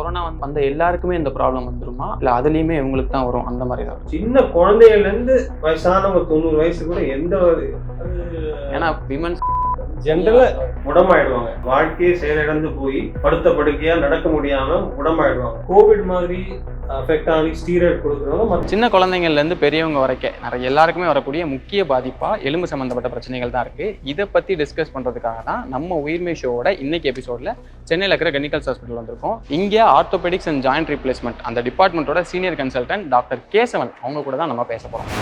Corona வந்த எல்லாருக்குமே இந்த ப்ராப்ளம் வந்துருமா இல்லை அதுலேயுமே இவங்களுக்கு தான் வரும் அந்த மாதிரி தான்? சின்ன குழந்தையிலேருந்து வயசானவங்க 90 வயசு கூட எந்த ஒரு ஏன்னா விமன்ஸ் ஜென்ரலாக உடம்பாயிடுவாங்க. வாழ்க்கையே செயலிழந்து போய் படுத்த படுக்கையா நடக்க முடியாம உடம்பாயிடுவாங்க. கோவிட் மாதிரி அஃபெக்ட் ஆகி ஸ்டீராய்டு கொடுக்குறவங்க சின்ன குழந்தைங்கள்லேருந்து பெரியவங்க வரைக்கும் நிறைய எல்லாருக்குமே வரக்கூடிய முக்கிய பாதிப்பாக எலும்பு சம்மந்தப்பட்ட பிரச்சனைகள் தான் இருக்குது. இதை பற்றி டிஸ்கஸ் பண்ணுறதுக்காக தான் நம்ம உயிர்மை ஷோவோட இன்னைக்கு எபிசோடில் சென்னையில் இருக்கிற கெமிக்கல்ஸ் ஹாஸ்பிட்டல் வந்திருக்கோம். இங்கே ஆர்த்தோபெடிக்ஸ் அண்ட் ஜாயிண்ட் ரீப்ளேஸ்மெண்ட் அந்த டிபார்ட்மெண்ட்டோட சீனியர் கன்சல்டன்ட் டாக்டர் கேசவன் அவங்க கூட தான் நம்ம பேச போகிறோம்.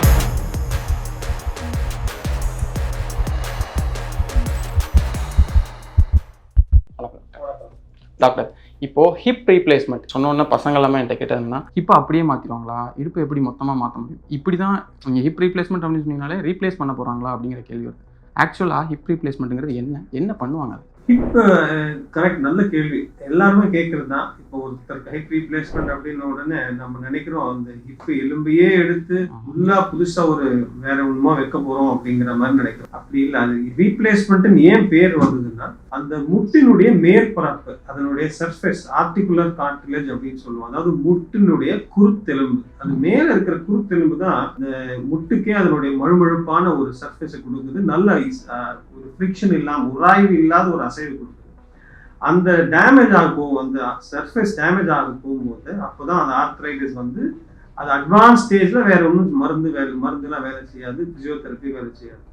டாக்டர், இப்போ ஹிப் ரீப்ளேஸ்மெண்ட் சொன்னோன்னா பசங்க எல்லாமே என்கிட்ட கேட்டதுன்னா இப்போ அப்படியே மாற்றிடுவாங்களா, இடுப்பு எப்படி மொத்தமாக மாற்ற முடியும், இப்படி தான் நீங்கள் ஹிப் ரீப்ளேஸ்மெண்ட் அப்படின்னு சொன்னீங்கனாலே ரீப்ளேஸ் பண்ண போகிறாங்களா அப்படிங்கிற கேள்வி வருது. ஆக்சுவலாக ஹிப் ரீப்ளேஸ்மெண்ட்டுங்கிறது என்ன பண்ணுவாங்க? ஹிப் கரெக்ட், நல்ல கேள்வி. எல்லாருமே கேட்கறது தான். இப்போ ஒருத்தருக்கு ஹிப் ரீப்ளேஸ்மெண்ட் அப்படின்ன உடனே நம்ம நினைக்கிறோம் அந்த ஹிப் எலும்பையே எடுத்து ஃபுல்லா புதுசா ஒரு வேற ஒண்ணுமா வைக்க போறோம் அப்படிங்கிற மாதிரி நினைக்கிறோம். அப்படி இல்லை. அது ரீப்ளேஸ்மெண்ட் ஏன் பேர் வந்ததுன்னா அந்த முட்டினுடைய மேற்பரப்பு, அதனுடைய சர்ஃபேஸ், ஆர்டிகுலர் கார்டிலேஜ் அப்படின்னு சொல்லுவோம். அதாவது முட்டினுடைய குருத்தெலும்பு, அது மேல இருக்கிற குருத்தெலும்பு தான் இந்த முட்டுக்கே அதனுடைய மழுமழுப்பான ஒரு சர்ஃபேஸை கொடுக்குது. நல்ல ஒரு ஃப்ரிக்ஷன் இல்லாம, உராய்வு இல்லாத ஒரு அசைவு கொடுக்குது. அந்த டேமேஜ் ஆகும், அந்த சர்ஃபேஸ் டேமேஜ் ஆக போகும்போது அப்போதான் அந்த ஆர்த்ரைட்டிஸ் வந்து அது அட்வான்ஸ் ஸ்டேஜ்ல வேற ஒன்றும் மருந்துலாம் வேலை செய்யாது, பிசியோதெரப்பி வேலை செய்யாது.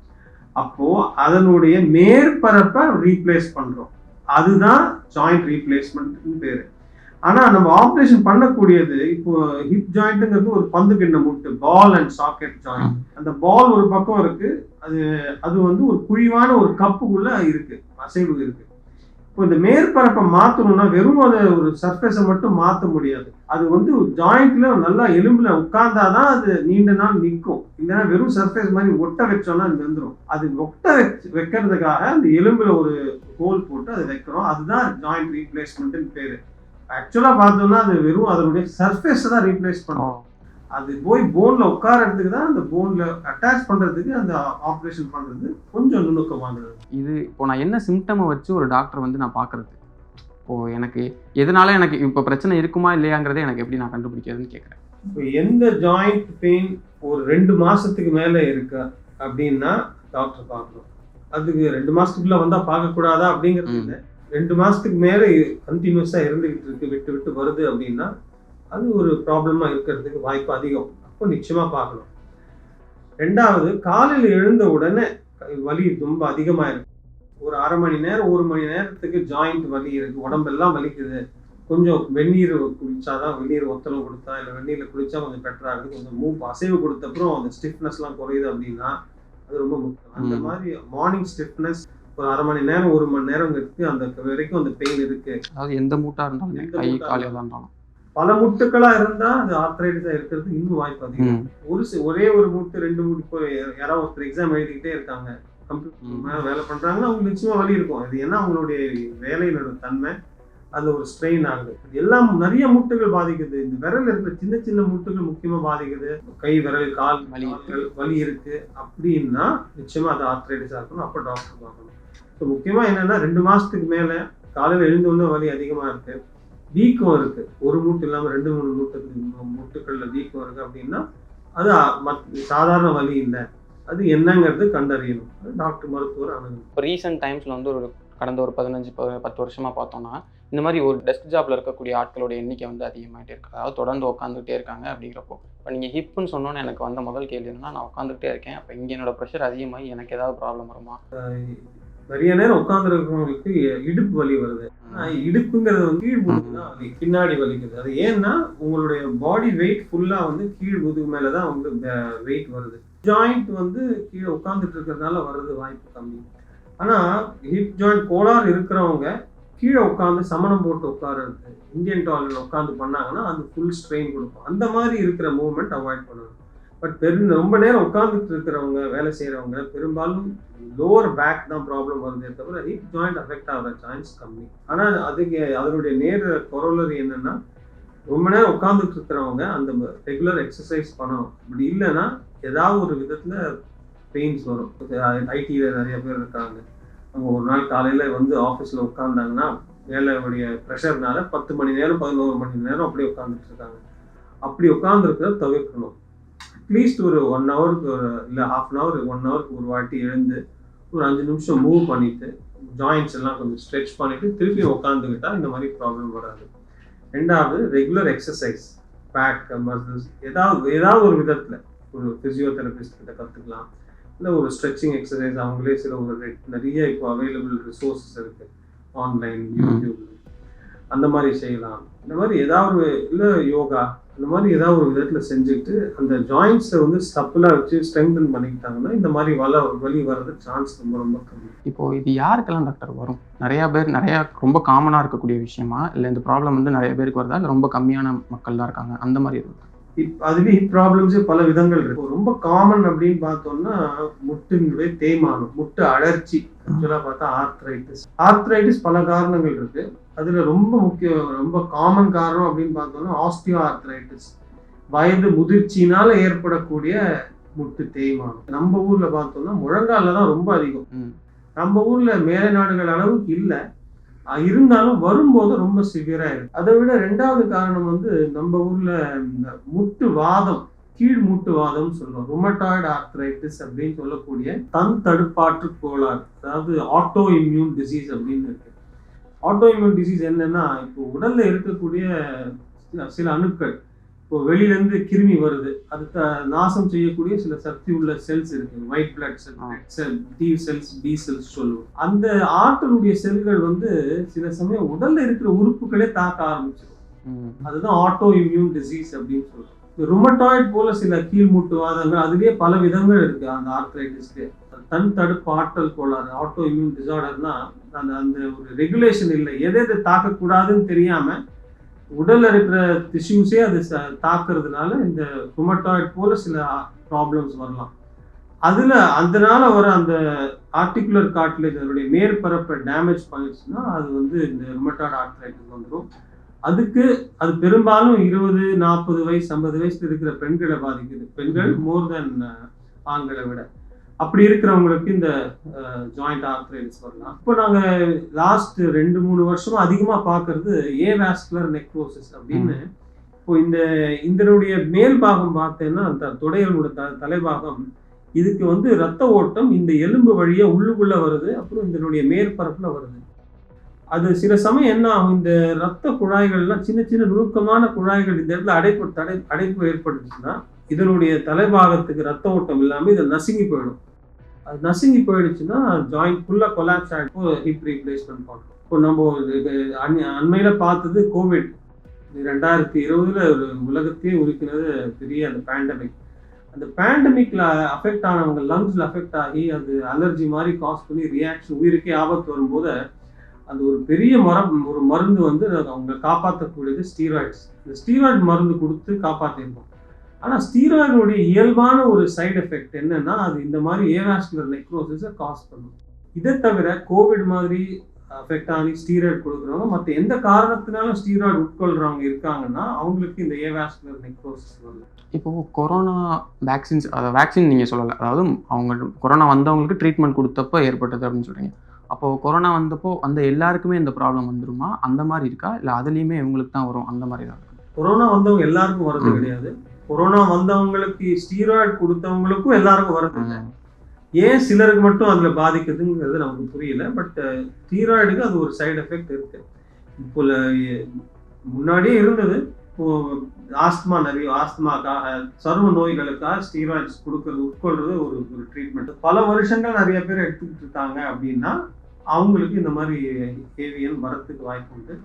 அப்போ அதனுடைய மேற்பரப்பை ரீப்ளேஸ் பண்றோம். அதுதான் ஜாயிண்ட் ரீப்ளேஸ்மெண்ட் பேரு. ஆனா நம்ம ஆப்ரேஷன் பண்ணக்கூடியது இப்போ ஹிப் ஜாயிண்ட்ங்கிறது ஒரு பந்து கிண்ண முட்டு, பால் அண்ட் சாக்கெட் ஜாயிண்ட். அந்த பால் ஒரு பக்கம் இருக்கு, அது வந்து ஒரு குழிவான ஒரு கப்புக்குள்ள இருக்கு, அசைவு இருக்கு. இப்போ இந்த மேற்பரப்பை மாற்றணும்னா வெறும் அதை ஒரு சர்ஃபேஸை மட்டும் மாற்ற முடியாது. அது வந்து ஜாயிண்ட்ல நல்லா எலும்புல உட்கார்ந்தாதான் அது நீண்ட நாள் நிற்கும். இல்லைன்னா வெறும் சர்ஃபேஸ் மாதிரி ஒட்ட வச்சோம்னா அது வந்துடும். அது ஒட்ட வைக்கிறதுக்காக அந்த எலும்புல ஒரு ஹோல் போட்டு அதை வைக்கிறோம். அதுதான் ஜாயிண்ட் ரீப்ளேஸ்மெண்ட்னு பேரு. ஆக்சுவலா பார்த்தோம்னா அது வெறும் அதனுடைய சர்ஃபேஸை தான் ரீப்ளேஸ் பண்ணுவோம். அது போய் போன்ல உட்காரத்துக்கு தான், அந்த போன்ல அட்டாச் பண்றதுக்கு அந்த ஆப்ரேஷன் பண்றது கொஞ்சம் நுணுக்கமானது. இது இப்போ நான் என்ன சிம்டமை வச்சு ஒரு டாக்டர் வந்து நான் பார்க்கறது, இப்போ எனக்கு எதனால எனக்கு இப்போ பிரச்சனை இருக்குமா இல்லையாங்கிறதே எனக்கு எப்படி நான் கண்டுபிடிக்கிறதுன்னு கேட்குறேன். இப்போ எந்த ஜாயிண்ட் பெயின் ஒரு 2 மாசத்துக்கு மேல இருக்கா அப்படின்னா டாக்டர் பார்க்கணும். அதுக்கு 2 மாசத்துக்குள்ள வந்தா பார்க்கக்கூடாதா அப்படிங்கிறது இல்லை. 2 மாசத்துக்கு மேல கண்டினியூஸா இருந்துகிட்டு இருக்கு, விட்டு விட்டு வருது அப்படின்னா அது ஒரு ப்ராப்ளமா இருக்கிறதுக்கு வாய்ப்பு அதிகம். அப்போ நிச்சயமா பார்க்கணும். 2வது, காலையில் எழுந்த உடனே வலி ரொம்ப அதிகமா இருக்கு, ஒரு அரை மணி நேரம் 1 மணி நேரத்துக்கு ஜாயிண்ட் வலி இருக்கு, உடம்பெல்லாம் வலிக்குது, கொஞ்சம் வெந்நீர் குளிச்சாதான், வெந்நீர் ஒத்தலம் கொடுத்தா இல்லை வெந்நீர்ல குளிச்சா கொஞ்சம் பெட்டர் ஆகுது, கொஞ்சம் அசைவு கொடுத்த அப்புறம் அந்த ஸ்டிஃப்னஸ் எல்லாம் குறையுது அப்படின்னா அது ரொம்ப முக்கியம். அந்த மாதிரி மார்னிங் ஸ்டிஃப்னஸ் ஒரு அரை மணி நேரம் 1 மணி நேரம் இருக்கு, அந்த வரைக்கும் அந்த பெயின் இருக்கு. அதாவது எந்த மூட்டா இருந்தாலும், கை காலையில இருந்தாலும். பல முட்டுக்களா இருந்தா அது ஆர்த்ரைட்டிஸா இருக்கிறது இன்னும் வாய்ப்பு அதிகம். ஒரே ஒரு மூட்டு 2 மூட்டு, இப்போ யாராவது ஒருத்தர் எக்ஸாம் எழுதிக்கிட்டே இருக்காங்க, கம்ப்யூட்டர் மேல வேலை பண்றாங்கன்னா அவங்களுக்கு நிச்சயமா வலி இருக்கும். இது ஏன்னா அவங்களுடைய வேலையினோட தன்மை, அந்த ஒரு ஸ்ட்ரெயின் ஆகுது. எல்லாம் நிறைய மூட்டுகள் பாதிக்குது. இந்த விரல் இருக்கிற சின்ன சின்ன மூட்டுகள் முக்கியமா பாதிக்குது. கை விரல், கால் வலி இருக்கு அப்படின்னா நிச்சயமா அது ஆர்த்ரைட்டிஸா இருக்கணும். அப்ப டாக்டர் பார்க்கணும். ஸோ முக்கியமா என்னன்னா 2 மாசத்துக்கு மேல காலையில எழுந்து வந்து வலி அதிகமா இருக்கு, வீக்கம் இருக்கு, ஒரு மூட்டு இல்லாம 2-3 மூட்டுக்கள்ல வீக்கம் இருக்கு அப்படின்னா அது சாதாரண வலி இல்லை. அது என்னங்கிறது கண்டறியணும். அது டாக்டர், மருத்துவர் அணுகணும். இப்போ ரீசெண்ட் டைம்ஸ்ல வந்து கடந்த ஒரு 15-10 வருஷமா பார்த்தோம்னா இந்த மாதிரி ஒரு டெஸ்க் ஜாப்ல இருக்கக்கூடிய ஆட்களோட எண்ணிக்கை வந்து அதிகமாகிட்டே இருக்கு. அதாவது தொடர்ந்து உட்காந்துக்கிட்டே இருக்காங்க. அப்படிங்கிறப்போ இப்போ நீங்கள் ஹிப்னு சொன்னோன்னு எனக்கு வந்த முதல் கேள்வி என்னன்னா, நான் உட்காந்துக்கிட்டே இருக்கேன், அப்போ இங்கே என்னோட ப்ரெஷர் அதிகமாகி எனக்கு ஏதாவது ப்ராப்ளம் வருமா? நிறைய நேரம் உட்கார்ந்து இருக்கிறவங்களுக்கு இடுப்பு வலி வருது. இடுப்புங்கிறது வந்து கீழ் முதுகு தான் வலி, பின்னாடி வலிக்குது. அது ஏன்னா உங்களுடைய பாடி வெயிட் ஃபுல்லா வந்து கீழ் முதுகு மேலதான் வந்து வெயிட் வருது. ஜாயிண்ட் வந்து கீழே உட்கார்ந்துட்டு இருக்கிறதுனால வர்றது வாய்ப்பு கம்மி. ஆனா ஹிப் ஜாயிண்ட் கோளாறு இருக்கிறவங்க கீழே உட்காந்து சமணம் போட்டு உட்காருறது, இந்தியன் டாய்லெட் உட்காந்து பண்ணாங்கன்னா அது ஃபுல் ஸ்ட்ரெயின் கொடுக்கும். அந்த மாதிரி இருக்கிற மூவ்மெண்ட் அவாய்ட் பண்ணணும். பட் ரொம்ப நேரம் உட்காந்துட்டு இருக்கிறவங்க, வேலை செய்யறவங்க பெரும்பாலும் லோவர் பேக் தான் ப்ராப்ளம் வருதே தவிர ஹிப் ஜாயிண்ட் அஃபெக்ட் ஆகிற சான்ஸ் கம்மி. ஆனா அதுக்கு அதனுடைய நேர கொரோலரி என்னன்னா, ரொம்ப நேரம் உட்காந்துட்டு இருக்கிறவங்க அந்த ரெகுலர் எக்ஸசைஸ் பண்ணணும். அப்படி இல்லைன்னா ஏதாவது ஒரு விதத்துல பெயின்ஸ் வரும். ஐடியில் நிறைய பேர் இருக்காங்க, அவங்க ஒரு நாள் காலையில வந்து ஆஃபீஸில் உட்காந்தாங்கன்னா வேலையுடைய ப்ரெஷர்னால 10 மணி நேரம் 11 மணி நேரம் அப்படியே உட்காந்துட்டு இருக்காங்க. அப்படி உட்காந்துருக்கிறத தவிர்க்கணும். அட்லீஸ்ட் ஒரு 1 ஹவருக்கு இல்லை ½ அன் ஹவர் 1 ஹவருக்கு ஒரு வாட்டி எழுந்து ஒரு 5 நிமிஷம் மூவ் பண்ணிட்டு ஜாயின்ஸ் எல்லாம் கொஞ்சம் ஸ்ட்ரெச் பண்ணிட்டு திருப்பி உட்காந்துக்கிட்டா இந்த மாதிரி ப்ராப்ளம் வராது. ரெண்டாவது ரெகுலர் எக்ஸசைஸ், பேக் மசில்ஸ் ஏதாவது ஒரு விதத்தில் ஒரு ஃபிசியோதெரபிஸ்ட் கிட்ட கற்றுக்கலாம். இல்லை ஒரு ஸ்ட்ரெச்சிங் எக்ஸசைஸ் அவங்களே சில ஒரு நிறைய இப்போ அவைலபிள் ரிசோர்ஸஸ் இருக்குது ஆன்லைன் யூடியூப், அந்த மாதிரி செய்யலாம். இந்த மாதிரி ஏதாவது இல்லை யோகா இந்த மாதிரி ஏதாவது ஒரு விதத்தில் செஞ்சுட்டு அந்த ஜாயின்ஸை வந்து ஸ்டப்பிளாக வச்சு ஸ்ட்ரெங்தன் பண்ணிக்கிட்டாங்கன்னா இந்த மாதிரி வலி வர்றதுக்கு சான்ஸ் ரொம்ப ரொம்ப கம்மி. இப்போ இது யாருக்கெல்லாம் டாக்டர் வரும்? நிறையா ரொம்ப காமனாக இருக்கக்கூடிய விஷயமா, இல்லை இந்த ப்ராப்ளம் வந்து நிறைய பேருக்கு வருதா, இல்லை ரொம்ப கம்மியான மக்கள் தான் இருக்காங்க அந்த மாதிரி இருக்கு? அதுலேயே ப்ராப்ளம்ஸே பல விதங்கள் இருக்கு. ரொம்ப காமன் அப்படின்னு பார்த்தோம்னா முட்டினுடைய தேய்மானம், முட்டு அழற்சி, ஆக்சுவலாக பார்த்தா ஆர்த்ரைட்டிஸ் பல காரணங்கள் இருக்கு. அதுல ரொம்ப காமன் காரணம் அப்படின்னு பார்த்தோம்னா ஆஸ்டியோ ஆர்த்ரைட்டிஸ், வயது முதிர்ச்சியினால ஏற்படக்கூடிய முட்டு தேய்மானம். நம்ம ஊர்ல பார்த்தோம்னா முழங்கால தான் ரொம்ப அதிகம். நம்ம ஊர்ல மேலை நாடுகள் அளவுக்கு இல்லை, இருந்தாலும் வரும்போது ரொம்ப சிவியரா இருக்கு. அதை விட ரெண்டாவது காரணம் வந்து நம்ம ஊர்ல முட்டு வாதம், கீழ் மூட்டு வாதம் சொல்றோம், ருமட்டாய்டு ஆர்த்ரைட்டிஸ் அப்படின்னு சொல்லக்கூடிய தன் தடுப்பாற்று கோளாறு, அதாவது ஆட்டோ இம்யூன் டிசீஸ் அப்படின்னு இருக்கு. ஆட்டோ இம்யூன் டிசீஸ் என்னன்னா, இப்போ உடல்ல இருக்கக்கூடிய சில அணுக்கள், இப்போ வெளியிலேருந்து கிருமி வருது, அது நாசம் செய்யக்கூடிய சில சக்தி உள்ள செல்ஸ் இருக்கு. White blood cell, T cells, B cells சொல்லுவோம். அந்த ஆற்றலுடைய செல்கள் வந்து சில சமயம் உடல்ல இருக்கிற உறுப்புகளே தாக்க ஆரம்பிச்சிடும். அதுதான் ஆட்டோ இம்யூன் டிசீஸ் அப்படின்னு சொல்றோம். ருமட்டாய்டு போல சில கீழ்மூட்டு வாதங்கள், அதுலயே பல விதங்கள் இருக்கு. அந்த ஆர்த்ரைட்டிஸ்க்கு தன் தடுப்பு ஆற்றல் கோளாறு, ஆட்டோ இம்யூன் டிசார்டர்னா அந்த ஒரு ரெகுலேஷன் இல்லை, எதை தாக்கக்கூடாதுன்னு தெரியாம உடல்ல இருக்கிற டிஷ்யூஸே அது தாக்குறதுனால இந்த ருமட்டாய்டு போல சில ப்ராப்ளம்ஸ் வரலாம். அதனால வர அந்த ஆர்டிகுலர் கார்ட்லேஜ் அதனுடைய மேற்பரப்பை டேமேஜ் பண்ணிடுச்சுன்னா அது வந்து இந்த ருமட்டாய்டு ஆர்த்ரைட்டிஸ் வந்துடும். அது பெரும்பாலும் 20, 40 வயசு 50 வயசுல இருக்கிற பெண்களை பாதிக்குது. பெண்கள் மோர் தென் ஆண்களை விட. அப்படி இருக்கிறவங்களுக்கு இந்த ஜாயிண்ட் ஆர்த்ரைட்டிஸ் வரலாம். இப்போ நாங்கள் லாஸ்ட் 2-3 வருஷமா அதிகமாக பார்க்கறது ஏவாஸ்குலர் நெக்ரோசிஸ் அப்படின்னு. இப்போ இதனுடைய மேல் பாகம் பார்த்தேன்னா அந்த தொடையலோட தலைபாகம், இதுக்கு வந்து ரத்த ஓட்டம் இந்த எலும்பு வழியா உள்ளுக்குள்ள வருது, அப்புறம் இதனுடைய மேற்பரப்புல வருது. அது சில சமயம் என்ன ஆகும், இந்த ரத்த குழாய்கள்லாம் சின்ன சின்ன நுணுக்கமான குழாய்கள் இந்த இடத்துல அடைப்பு ஏற்பட்டுச்சுன்னா இதனுடைய தலைபாகத்துக்கு ரத்த ஓட்டம் இல்லாமல் இதை நசுங்கி போயிடும். அது நசுங்கி போயிடுச்சுன்னா ஜாயிண்ட் ஃபுல்லாக கொலாப்ஸ் ஆகிட்டு ஹிப் ரீப்ளேஸ்மெண்ட் பண்ணுறோம். இப்போ நம்ம அண்மையில் பார்த்தது கோவிட் 2020 ஒரு உலகத்தையே உருக்கினது பெரிய அந்த பேண்டமிக். அந்த பேண்டமிக்ல அஃபெக்ட் ஆனவங்க லங்ஸ்ல அஃபெக்ட் ஆகி அது அலர்ஜி மாதிரி காஸ் பண்ணி ரியாக்ஷன், உயிருக்கே ஆபத்து வரும்போது அந்த ஒரு பெரிய ஒரு மருந்து வந்து அவங்க காப்பாற்றக்கூடியது ஸ்டீராய்ட்ஸ். இந்த ஸ்டீராய்டு மருந்து கொடுத்து காப்பாற்றிருக்கோம். ஆனால் ஸ்டீராய்டுடைய இயல்பான ஒரு சைடு எஃபெக்ட் என்னன்னா, அது இந்த மாதிரி ஏவாஸ்குலர் நெக்ரோசிஸை காஸ் பண்ணும். இதை தவிர கோவிட் மாதிரி அஃபெக்ட் ஆகி ஸ்டீராய்டு கொடுக்குறவங்க மற்ற எந்த காரணத்தினாலும் ஸ்டீராய்டு உட்கொள்றவங்க இருக்காங்கன்னா அவங்களுக்கு இந்த ஏவாஸ்குலர் நெக்ரோசிஸ் வருது. இப்போ கொரோனா வேக்சின் நீங்கள் சொல்லலை, அதாவது அவங்க கொரோனா வந்தவங்களுக்கு ட்ரீட்மெண்ட் கொடுத்தப்போ ஏற்பட்டது அப்படின்னு சொல்கிறீங்க. அப்போது கொரோனா வந்தப்போ எல்லாருக்குமே இந்த ப்ராப்ளம் வந்துருமா? அந்த மாதிரி இருக்கா, இல்லை அதுலேயுமே இவங்களுக்கு தான் வரும் அந்த மாதிரி தான் இருக்கும்? கொரோனா வந்தவங்க எல்லாருக்கும் வர்றது கிடையாது. கொரோனா வந்தவங்களுக்கு ஸ்டீராய்டு கொடுத்தவங்களுக்கும் எல்லாருக்கும் வர்றது. ஏன் சிலருக்கு மட்டும் அதுல பாதிக்குதுங்கிறது நமக்கு புரியல. பட் ஸ்டீராய்டுக்கு அது ஒரு சைடு எஃபெக்ட் இருக்கு. இப்போ முன்னாடியே இருந்தது. இப்போ ஆஸ்துமாக்காக சரும நோய்களுக்காக ஸ்டீராய்ட்ஸ் உட்கொள்றது ஒரு ட்ரீட்மெண்ட். பல வருஷங்கள் நிறைய பேர் எடுத்துக்கிட்டு இருக்காங்க அப்படின்னா அவங்களுக்கு இந்த மாதிரி ஏவிஎன் வரத்துக்கு வாய்ப்பு உண்டு.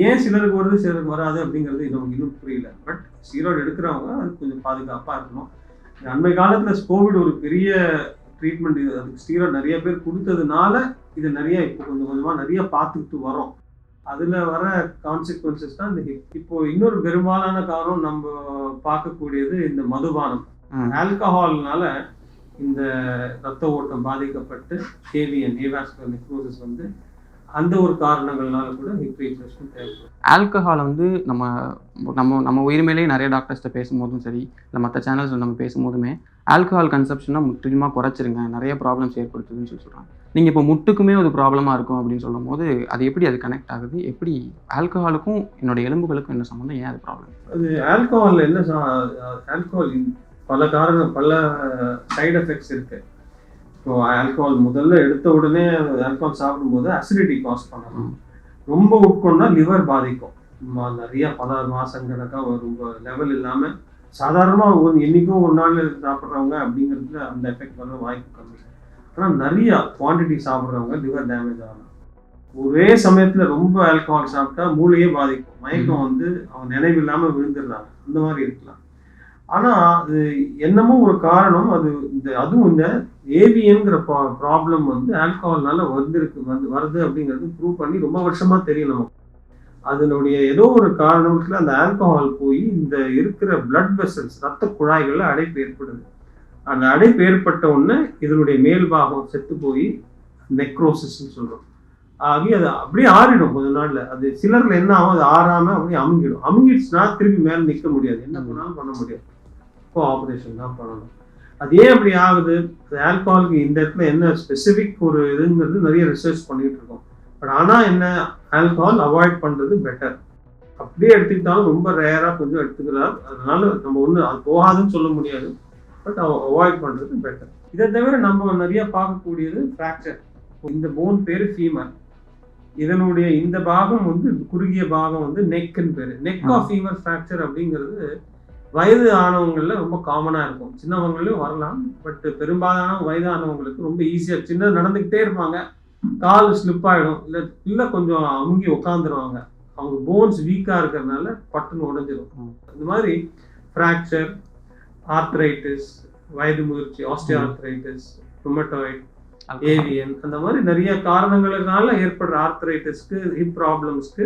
ஏன் சிலருக்கு வருது சிலருக்கு வராது அப்படிங்கிறது நமக்கு இன்னும் புரியல. பட் ஸ்டீராய்டு எடுக்கிறவங்க அது கொஞ்சம் பாதுகாப்பாக இருக்கணும். அண்மை காலத்தில் கோவிட் ஒரு பெரிய ட்ரீட்மெண்ட், அதுக்கு ஸ்டீராய்டு நிறைய பேர் கொடுத்ததுனால இது நிறைய இப்போ கொஞ்சம் கொஞ்சமாக நிறைய பார்த்துக்கிட்டு வரோம். அதில் வர கான்சிக்வன்சஸ் தான் இந்த ஹிப். இப்போ இன்னொரு பெரும்பாலான காரணம் நம்ம பார்க்கக்கூடியது இந்த மதுபானம். ஆல்கஹால்னால இந்த ரத்த ஓட்டம் பாதிக்கப்பட்டு ஏவாஸ்குலர் நெக்ரோசிஸ் வந்து அந்த ஒரு காரணங்கள்னால கூட ஹிப் ரீப்ளேஸ்மெண்ட் தேவைப்படும். ஆல்கஹாலை வந்து நம்ம உயிர் மேலேயே நிறைய டாக்டர்ஸ்கிட்ட பேசும்போதும் சரி, இல்லை மற்ற சேனல்ஸில் நம்ம பேசும்போதுமே ஆல்கஹால் கன்சப்ஷனை முற்றிலுமாக குறைச்சிருங்க, நிறைய ப்ராப்ளம்ஸ் ஏற்படுத்துதுன்னு சொல்கிறாங்க. நீங்கள் இப்போ முட்டுக்குமே ஒரு ப்ராப்ளமாக இருக்கும் அப்படின்னு சொல்லும் போது அது எப்படி அது கனெக்ட் ஆகுது? எப்படி ஆல்கஹாலுக்கும் என்னோட எலும்புகளுக்கும் என்ன சம்மந்தம்? ஏன் அது ப்ராப்ளம்? அது ஆல்கஹால் என்ன ஆல்கஹால் பல சைடு எஃபெக்ட்ஸ் இருக்கு. இப்போ ஆல்கஹால் முதல்ல எடுத்த உடனே ஆல்கஹால் சாப்பிடும்போது அசிடிட்டி காஸ் பண்ணலாம். ரொம்ப உட்கொண்டா லிவர் பாதிக்கும். நிறைய பல மாசக்கணக்காக ரொம்ப லெவல் இல்லாமல் சாதாரணமாக என்னைக்கும் ஒரு நாள் சாப்பிட்றவங்க அப்படிங்கிறதுல அந்த எஃபெக்ட் வர வாய்ப்பு கம்மி. ஆனால் நிறைய குவான்டிட்டி சாப்பிட்றவங்க லிவர் டேமேஜ் ஆகலாம். ஒரே சமயத்தில் ரொம்ப ஆல்கஹால் சாப்பிட்டா மூளையே பாதிக்கும். மயக்கம் வந்து அவங்க நினைவு இல்லாமல் விழுந்துடுறாங்க. அந்த மாதிரி இருக்கலாம். ஆனால் அது என்னமோ ஒரு காரணம். அதுவும் இந்த ஏவிஎன்கிற ப்ராப்ளம் வந்து ஆல்கஹால்னால வருது அப்படிங்கிறது ப்ரூவ் பண்ணி ரொம்ப வருஷமா தெரியும் நமக்கு. அதனுடைய ஏதோ ஒரு காரணத்துல அந்த ஆல்கஹால் போய் இந்த இருக்கிற பிளட் வெசல்ஸ் ரத்த குழாய்கள்ல அடைப்பு ஏற்படுது. அந்த அடைப்பு ஏற்பட்ட உடனே இதனுடைய மேல் பாகம் செத்து போய் நெக்ரோசிஸ்ன்னு சொல்றோம். ஆகி அது அப்படியே ஆறிடும் கொஞ்ச நாள்ல. அது சிலர்ல என்ன ஆகும், அது ஆறாம அப்படியே அமுங்கிடும். அமுங்கிடுச்சுன்னா திருப்பி மேல நிற்க முடியாது, என்ன பண்ணாலும் பண்ண முடியாது. இப்போ ஆப்ரேஷன் தான் பண்ணணும். அது ஏன் அப்படி ஆகுது? ஆல்கஹாலுக்கு இந்த இடத்துல என்ன ஸ்பெசிபிக் ஒரு இதுங்கிறது நிறைய ரிசர்ச் பண்ணிட்டு இருக்கோம். பட் ஆனால் என்ன, ஆல்கஹால் அவாய்ட் பண்ணுறது பெட்டர். அப்படியே எடுத்துக்கிட்டாலும் ரொம்ப ரேராக கொஞ்சம் எடுத்துக்கிறார். அதனால நம்ம ஒன்றும் அது போகாதுன்னு சொல்ல முடியாது. பட் அவாய்ட் பண்ணுறது பெட்டர். இதை தவிர நம்ம நிறைய பார்க்கக்கூடியது ஃப்ராக்சர். இந்த போன் பேர் ஃபீமர். இதனுடைய இந்த பாகம் வந்து குறுகிய பாகம் வந்து நெக்குன்னு பேர். நெக் ஆஃப் ஃபீமர் ஃப்ராக்சர் அப்படிங்கிறது வயது ஆனவங்களில் ரொம்ப காமனாக இருக்கும். சின்னவங்களையும் வரலாம். பட் பெரும்பாலான வயதானவங்களுக்கு ரொம்ப ஈஸியாக சின்ன நடந்துக்கிட்டே இருப்பாங்க, கால் ஸ்லிப் ஆகிடும், இல்லை கொஞ்சம் அமுங்கி உட்காந்துருவாங்க. அவங்க போன்ஸ் வீக்காக இருக்கிறதுனால பட்டுன்னு உடைஞ்சிடும். இந்த மாதிரி ஃப்ராக்சர், ஆர்த்ரைட்டிஸ், வயது முதிர்ச்சி, ஆஸ்டியோஆர்த்ரைட்டிஸ், ருமட்டாய்டு, ஏவிஎன், அந்த மாதிரி நிறைய காரணங்களுனால ஏற்படுற ஆர்த்ரைட்டிஸ்க்கு, ஹிப் ப்ராப்ளம்ஸ்க்கு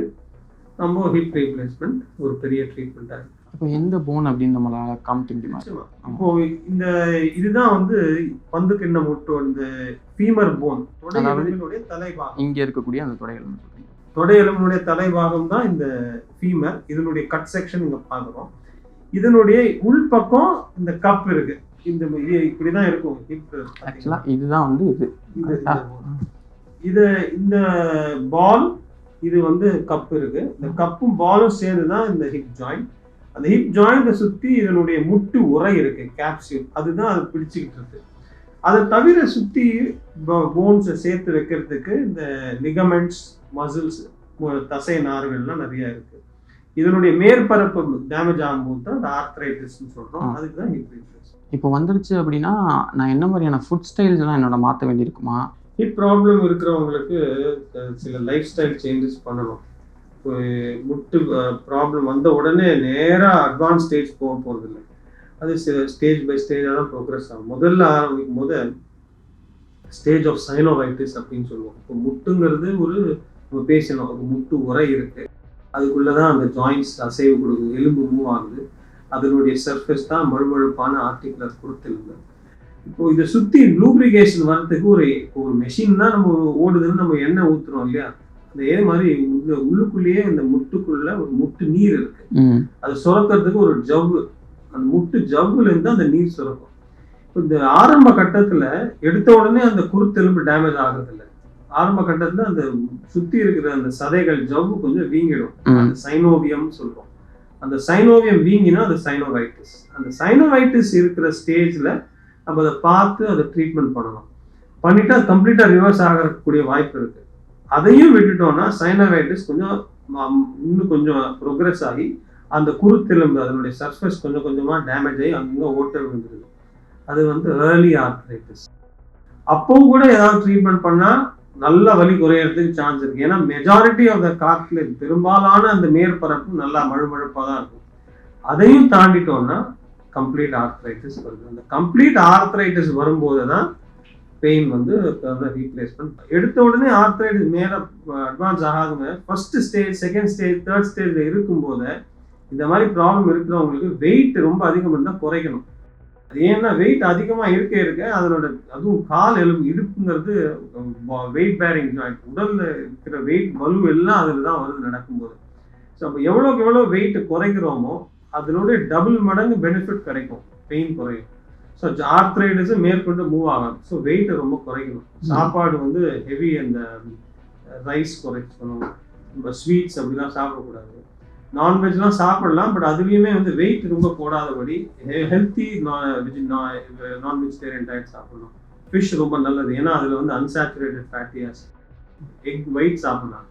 நம்ம ஹிப் ரீப்ளேஸ்மெண்ட் ஒரு பெரிய ட்ரீட்மெண்ட்டாக இருக்கு. இப்போ எந்த போன் அப்படின்னு நம்மளால காமிக்க முடியுமா? இப்போ இதுதான் வந்து பந்து கிண்ண முட்டு, இந்த ஃபீமர் போன், தொடை எலும்பினுடைய தலைபாகம். இங்க இருக்கக்கூடிய அந்த தொடை எலும்பு, தொடை எலும்பினுடைய தலைபாகம் தான் இந்த ஃபீமர். இதனுடைய கட் செக்ஷன் இங்க பாக்குறோம். இதனுடைய உள்பக்கம் இந்த கப் இருக்கு. இந்த இப்படிதான் இருக்கும் ஹிப். ஆக்சுவலா இதுதான் வந்து இந்த பால், இது வந்து கப் இருக்கு. இந்த கப்பும் பாலும் சேர்ந்துதான் இந்த ஹிப் ஜாயிண்ட். அந்த ஹிப் ஜாயிண்ட சுத்தி இதனுடைய முட்டு உரை இருக்கு, கேப்சியூல். அதுதான் அது பிடிச்சுக்கிட்டு இருக்கு. அதை தவிர சுத்தி போன்ஸை சேர்த்து வைக்கிறதுக்கு இந்த லிகமெண்ட்ஸ், மசில்ஸ், தசை நார்கள்லாம் நிறைய இருக்கு. இதனுடைய மேற்பரப்பு டேமேஜ் ஆகும்போது தான் அந்த ஆர்த்ரைட்டிஸ்ன்னு சொல்றோம். அதுக்கு தான் ஹிப் ரீப்ளேஸ்மெண்ட். இப்போ வந்துருச்சு அப்படின்னா நான் என்ன மாதிரியான ஃபுட் ஸ்டைல்ஸ் எல்லாம் என்னோட மாற்ற வேண்டியிருக்குமா? ஹிப் ப்ராப்ளம் இருக்கிறவங்களுக்கு சில லைஃப் ஸ்டைல் சேஞ்சஸ் பண்ணணும். முட்டு ப்ராப்ளம் வந்த உடனே நேராக அட்வான்ஸ் ஸ்டேஜ் போக போகிறது இல்லை. அது ஸ்டேஜ் பை ஸ்டேஜாக தான் ப்ரோக்ரஸ் ஆகும். முதல்ல ஆரம்பிக்கும் போது ஸ்டேஜ் ஆஃப் சைனோவைட்டிஸ் அப்படின்னு சொல்லுவோம். இப்போ முட்டுங்கிறது நம்ம பேசணும், ஒரு முட்டு உரை இருக்கு, அதுக்குள்ளதான் அந்த ஜாயின்ட்ஸ் அசைவு கொடுக்குது, எலும்பு மூவ் ஆகுது. அதனுடைய சர்ஃபேஸ் தான் மழுமழுப்பான ஆர்டிகுலர் குருத்தெலும்பு. இப்போ இதை சுற்றி லூப்ரிகேஷன் வர்றதுக்கு ஒரு மெஷின் தான் நம்ம ஓடுதுன்னு நம்ம எண்ணெய் ஊத்துறோம் இல்லையா, அதே மாதிரி உள்ளுக்குள்ளேயே இந்த முட்டுக்குள்ள ஒரு முட்டு நீர் இருக்கு. அது சுரக்கிறதுக்கு ஒரு ஜவ்வு, அந்த முட்டு ஜவ்வுல இருந்து அந்த நீர் சுரக்கும். இந்த ஆரம்ப கட்டத்துல எடுத்த உடனே அந்த குருத்தெலும்பு டேமேஜ் ஆகுறது இல்லை. ஆரம்ப கட்டத்துல அந்த சுத்தி இருக்கிற அந்த சதைகள் ஜவ்வு கொஞ்சம் வீங்கிடும். அந்த சைனோவியம் சொல்றோம். அந்த சைனோவியம் வீங்கினா அது சைனோவைட்டிஸ். அந்த சைனோவைட்டிஸ் இருக்கிற ஸ்டேஜ்ல நம்ம அதை பார்த்து அதை ட்ரீட்மெண்ட் பண்ணணும். பண்ணிட்டா கம்ப்ளீட்டா ரிவர்ஸ் ஆகக்கூடிய வாய்ப்பு இருக்கு. அதையும் விட்டுட்டோம்னா சைனோவைட்டிஸ் இன்னும் கொஞ்சம் ப்ரோக்ரஸ் ஆகி அந்த குருத்தெலும்பு அதனுடைய சர்ஃபேஸ் கொஞ்சம் கொஞ்சமா டேமேஜ் ஆகி அங்க ஓட்ட விழுந்துருது. அது வந்து ஏர்லி ஆர்த்ரைட்டிஸ். அப்பவும் கூட ஏதாவது ட்ரீட்மெண்ட் பண்ணா நல்ல வலி குறையறதுக்கு சான்ஸ் இருக்கு. ஏன்னா மெஜாரிட்டி ஆஃப் த கார்ட்லேஜ், பெரும்பாலான அந்த மேற்பரப்பு நல்லா மழுமழுப்பா தான் இருக்கும். அதையும் தாண்டிட்டோம்னா கம்ப்ளீட் ஆர்த்ரைட்டிஸ் வருது. அந்த கம்ப்ளீட் ஆர்த்ரைட்டிஸ் வரும்போது தான் பெயின் வந்து ரீப்ளேஸ்மெண்ட். எடுத்த உடனே ஆர்த்ரைட்டிஸ் மேல அட்வான்ஸ் ஆகாதுங்க. First stage, second stage, third ஸ்டேஜ்ல இருக்கும்போது இந்த மாதிரி ப்ராப்ளம் இருக்கிறவங்களுக்கு வெயிட் ரொம்ப அதிகம் இருந்தால் குறைக்கணும். ஏன்னா வெயிட் அதிகமா இருக்க அதுவும் கால் எலும்பு, இடுப்புங்கிறது வெயிட் பேரிங் ஜாயிண்ட். உடல்ல இருக்கிற வெயிட் வலு எல்லாம் அதுல தான் வருது நடக்கும்போது. ஸோ அப்போ எவ்வளோக்கு எவ்வளோ வெயிட் குறைக்கிறோமோ அதனுடைய டபுள் மடங்கு பெனிஃபிட் கிடைக்கும், பெயின் குறையும். ஸோ ஆர்த்ரைட்டிஸ் மேற்கொண்டு மூவ் ஆகும். ஸோ வெயிட்டை ரொம்ப குறைக்கணும். சாப்பாடு வந்து ஹெவி அந்த ரைஸ் குறைக்கணும், நம்ம ஸ்வீட்ஸ் அப்படிலாம் சாப்பிடக்கூடாது. நான்வெஜ்லாம் சாப்பிடலாம், பட் அதுலேயுமே வந்து வெயிட் ரொம்ப போடாதபடி ஹெல்த்தி நான் வெஜிடேரியன் டயட் சாப்பிடணும். ஃபிஷ் ரொம்ப நல்லது, ஏன்னா அதில் வந்து unsaturated fatty acid. Egg white சாப்பிடலாம்.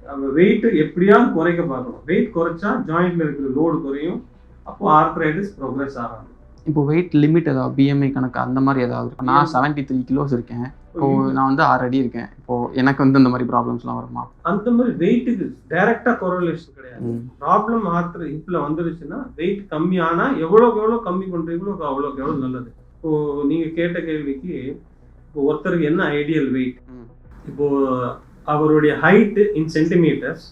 நம்ம வெயிட் எப்படியாவது குறைக்க பார்க்கணும். வெயிட் குறைச்சா ஜாயிண்ட்ல இருக்கிற லோடு குறையும், அப்போ ஆர்த்ரைட்டிஸ் ப்ரோக்ரஸ் ஆகாது. இப்போ வெயிட் லிமிட் ஏதாவது பிஎம்ஐ கணக்கு அந்த மாதிரி ஏதாவது இருக்கும்? நான் 73 கிலோஸ் இருக்கேன், இப்போ நான் வந்து 6 அடி இருக்கேன், இப்போ எனக்கு வந்து இந்த மாதிரி ப்ராப்ளம்ஸ்லாம் வருமா? அந்த மாதிரி வெயிட்டுக்கு டைரக்டா கோரிலேஷன் கிடையாது. ப்ராப்ளம் ஹிப்ல வந்துருச்சுன்னா வெயிட் கம்மியானா எவ்வளோக்கு எவ்வளோ கம்மி பண்றீங்களோ அவ்வளோக்கு எவ்வளோ நல்லது. இப்போ நீங்க கேட்ட கேள்விக்கு இப்போ ஒருத்தருக்கு என்ன ஐடியல் வெயிட், இப்போ அவருடைய ஹைட் இன் சென்டிமீட்டர்ஸ்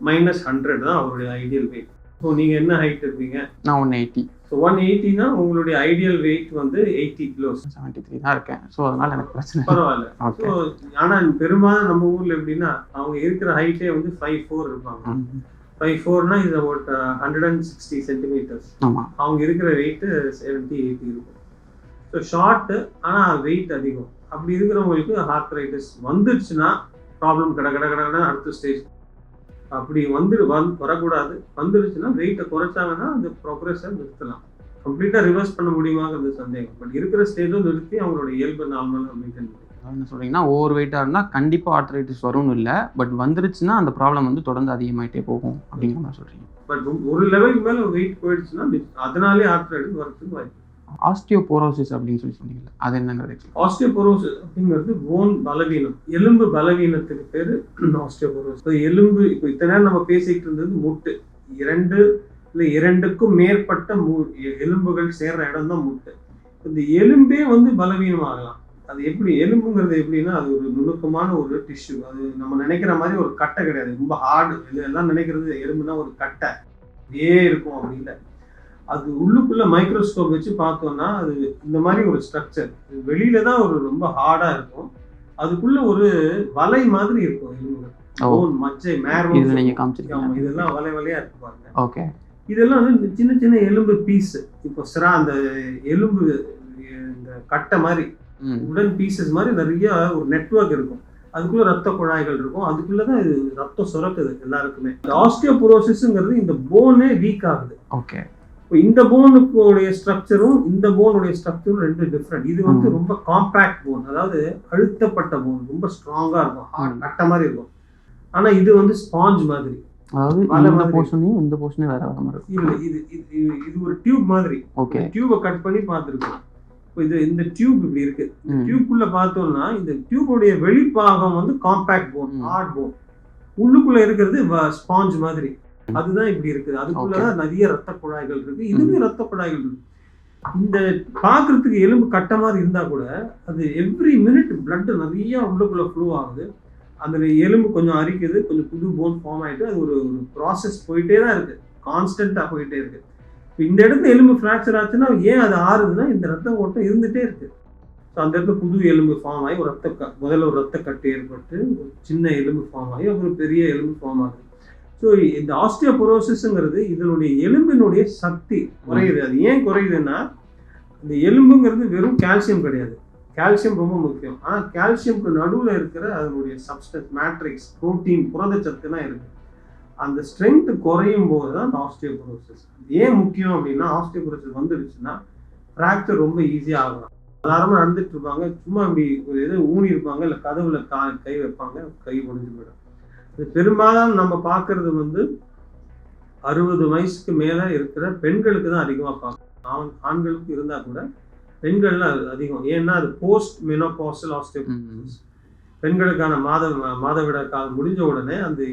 -100 தான் அவருடைய ஐடியல் வெயிட். ஸோ நீங்க என்ன ஹைட் இருப்பீங்க? நான் 180. ஸோ 180னா உங்களுடைய ஐடியல் வெயிட் வந்து 80 கிலோஸ். 73 தான் இருக்கேன், ஸோ அதனால எனக்கு பிரச்சனை பரவாயில்ல. ஸோ ஆனால் பெரும்பாலும் நம்ம ஊர்ல எப்படின்னா அவங்க இருக்கிற ஹைட்டே வந்து 5'4" இருப்பாங்க. 5'4"னா இது அபவுட் 160 சென்டிமீட்டர்ஸ். அவங்க இருக்கிற வெயிட் 70-80 இருக்கும். ஸோ ஷார்ட் ஆனால் வெயிட் அதிகம். அப்படி இருக்கிறவங்களுக்கு ஆர்த்ரைட்டிஸ் வந்துடுச்சுன்னா ப்ராப்ளம் கடகடன்னு அடுத்த ஸ்டேஜ். அப்படி வரக்கூடாது. வந்துடுச்சுன்னா வெயிட்டை குறைச்சாங்கன்னா அந்த ப்ரோக்ரஸை நிறுத்தலாம். கம்ப்ளீட்டாக ரிவர்ஸ் பண்ண முடியுமாங்கிறது சந்தேகம். பட் இருக்கிற ஸ்டேஜும் நிறுத்தி அவங்களோட இயல்பு நார்மலாக மெயின்டைன் பண்ணி. என்ன சொல்றீங்கன்னா, ஓவர் வெயிட்டாக இருந்தால் கண்டிப்பாக ஆர்த்ரைட்டிஸ் வரும்னு இல்லை, பட் வந்துருச்சுன்னா அந்த ப்ராப்ளம் வந்து தொடர்ந்து அதிகமாகிட்டே போகும் அப்படிங்கிற மாதிரி சொல்றீங்க. பட் ஒரு லெவலுக்கு மேலே வெயிட் போயிடுச்சுன்னா அதனாலே ஆர்த்ரைட்டிஸ் வரதுக்கு வாய்ப்பு. ஆஸ்டியோபோரோசிஸ் அப்படின்னு சொன்னீங்கல்ல, அது என்னங்கிறது? ஆஸ்டியோபோரோசிஸ் அப்படிங்கிறது போன் பலவீனம், எலும்பு பலவீனத்துக்கு பேரு ஆஸ்டியோபோரோசிஸ். எலும்பு இப்போ இத்தனை நேரம் நம்ம பேசிக்கிட்டு இருந்தது முட்டு. 2 இல்லை 2க்கும் மேற்பட்ட எலும்புகள் சேர்ற இடம் தான் முட்டு. இந்த எலும்பே வந்து பலவீனம் ஆகலாம். அது எப்படி? எலும்புங்கிறது எப்படின்னா அது ஒரு நுணுக்கமான ஒரு டிஷ்யூ. அது நம்ம நினைக்கிற மாதிரி ஒரு கட்டை கிடையாது, ரொம்ப ஹார்டு. எல்லாம் நினைக்கிறது எலும்புனா ஒரு கட்டை இருக்கும் அப்படின்னு. அது உள்ளுக்குள்ள மைக்ரோஸ்கோப் வச்சு பார்த்தோம்னா அது இந்த மாதிரி ஒரு ஸ்ட்ரக்சர். வெளியில தான் ஒரு ரொம்ப ஹார்டா இருக்கும், அதுக்குள்ள ஒரு வலை மாதிரி இருக்கும் எலும்புகள். மச்சை மேரோ இதெல்லாம் வலை வலையா இருக்கு பாருங்க. ஓகே. இதெல்லாம் வந்து சின்ன சின்ன எலும்பு பீஸ். இப்போ அந்த எலும்பு இந்த கட்டை மாதிரி உடன் பீசஸ் மாதிரி நிறைய ஒரு நெட்வொர்க் இருக்கும். அதுக்குள்ள ரத்த குழாய்கள் இருக்கும், அதுக்குள்ளதான் ரத்தம் சுரக்குது எல்லாருக்குமே. ஆஸ்டியோபோரோசிஸ்ங்கிறது இந்த போனே வீக் ஆகுது. ஓகே. இந்த போனுடைய ஸ்ட்ரக்சரும் இந்த போனுடைய ஸ்ட்ரக்சரும் ரெண்டு டிஃப்ரெண்ட். இது வந்து ரொம்ப காம்பாக்ட் போன், அதாவது அழுத்தப்பட்ட போன், ரொம்ப ஸ்ட்ராங்கா இருக்கும், கட்ட மாதிரி இருக்கும். ஆனா இது வந்து ஸ்பாஞ்ச் மாதிரி, அதாவது இந்த போர்ஷனையும் இந்த போர்ஷனையும் வேற வேற மாதிரி இல்ல. இது ஒரு டியூப் மாதிரி. ஓகே. டியூபை கட் பண்ணி பார்த்துருக்கோம். இப்போ இந்த டியூப் இப்படி இருக்கு. டியூப்குள்ள பார்த்தோம்னா இந்த டியூபோடைய வெளிப்பாகம் வந்து காம்பாக்ட் போன், ஹார்ட் போன். உள்ளுக்குள்ள இருக்கிறது ஸ்பாஞ்ச் மாதிரி. அதுதான் இப்படி இருக்குது. அதுக்குள்ளதான் நிறைய ரத்த குழாய்கள் இருக்கு, இதுவே ரத்த குழாய்கள் இருக்கு. இந்த பாக்குறதுக்கு எலும்பு கட்ட மாதிரி இருந்தா கூட அது எவ்ரி மினிட் பிளட் நிறைய உள்ளுக்குள்ள ஃப்ளோ ஆகுது. அந்த எலும்பு கொஞ்சம் அரிக்குது, கொஞ்சம் புது போன் ஃபார்ம் ஆயிட்டு அது ஒரு ப்ராசஸ் போயிட்டே தான் இருக்கு, கான்ஸ்டன்டா போயிட்டே இருக்கு. இந்த இடத்துல எலும்பு ஃப்ராக்சர் ஆச்சுன்னா ஏன் அது ஆறுதுன்னா இந்த ரத்த ஓட்டம் இருந்துட்டே இருக்கு. ஸோ அந்த இடத்துல புது எலும்பு ஃபார்ம் ஆகி முதல்ல ஒரு ரத்த கட்டு ஏற்பட்டு ஒரு சின்ன எலும்பு ஃபார்ம் ஆகி அப்புறம் பெரிய எலும்பு ஃபார்ம் ஆகுது. ஸோ இந்த ஆஸ்டியோபோரோசிஸ்ங்கிறது இதனுடைய எலும்பினுடைய சக்தி குறையுது. அது ஏன் குறையுதுன்னா இந்த எலும்புங்கிறது வெறும் கால்சியம் கிடையாது, கால்சியம் ரொம்ப முக்கியம். ஆனால் கால்சியம்க்கு நடுவில் இருக்கிற அதனுடைய சப்ஸ்டன்ஸ், மேட்ரிக்ஸ், புரோட்டீன், புரதச்சத்துலாம் இருக்கு. அந்த ஸ்ட்ரென்த் குறையும் போது தான் அந்த ஆஸ்டியோபோரோசிஸ். ஏன் முக்கியம் அப்படின்னா ஆஸ்டியோபோரோசிஸ் வந்துடுச்சுன்னா ஃப்ராக்சர் ரொம்ப ஈஸியாக ஆகலாம். சாதாரணமாக நடந்துட்டு இருப்பாங்க, சும்மா இப்படி ஒரு எது ஊனி இருப்பாங்க, இல்லை கதவுல கை வைப்பாங்க, கை முடிஞ்சு போயிடும். இது பெரும்பாலும் நம்ம பார்க்கறது வந்து 60 வயசுக்கு மேலே இருக்கிற பெண்களுக்கு தான் அதிகமாக பார்க்கணும். ஆண்களுக்கு இருந்தால் கூட பெண்கள்ல அதிகம். ஏன்னா அது போஸ்ட் மெனோபாசல் ஆஸ்டியோபோரோசிஸ். பெண்களுக்கான மாதவிடாய் காலம் முடிஞ்ச உடனே அந்த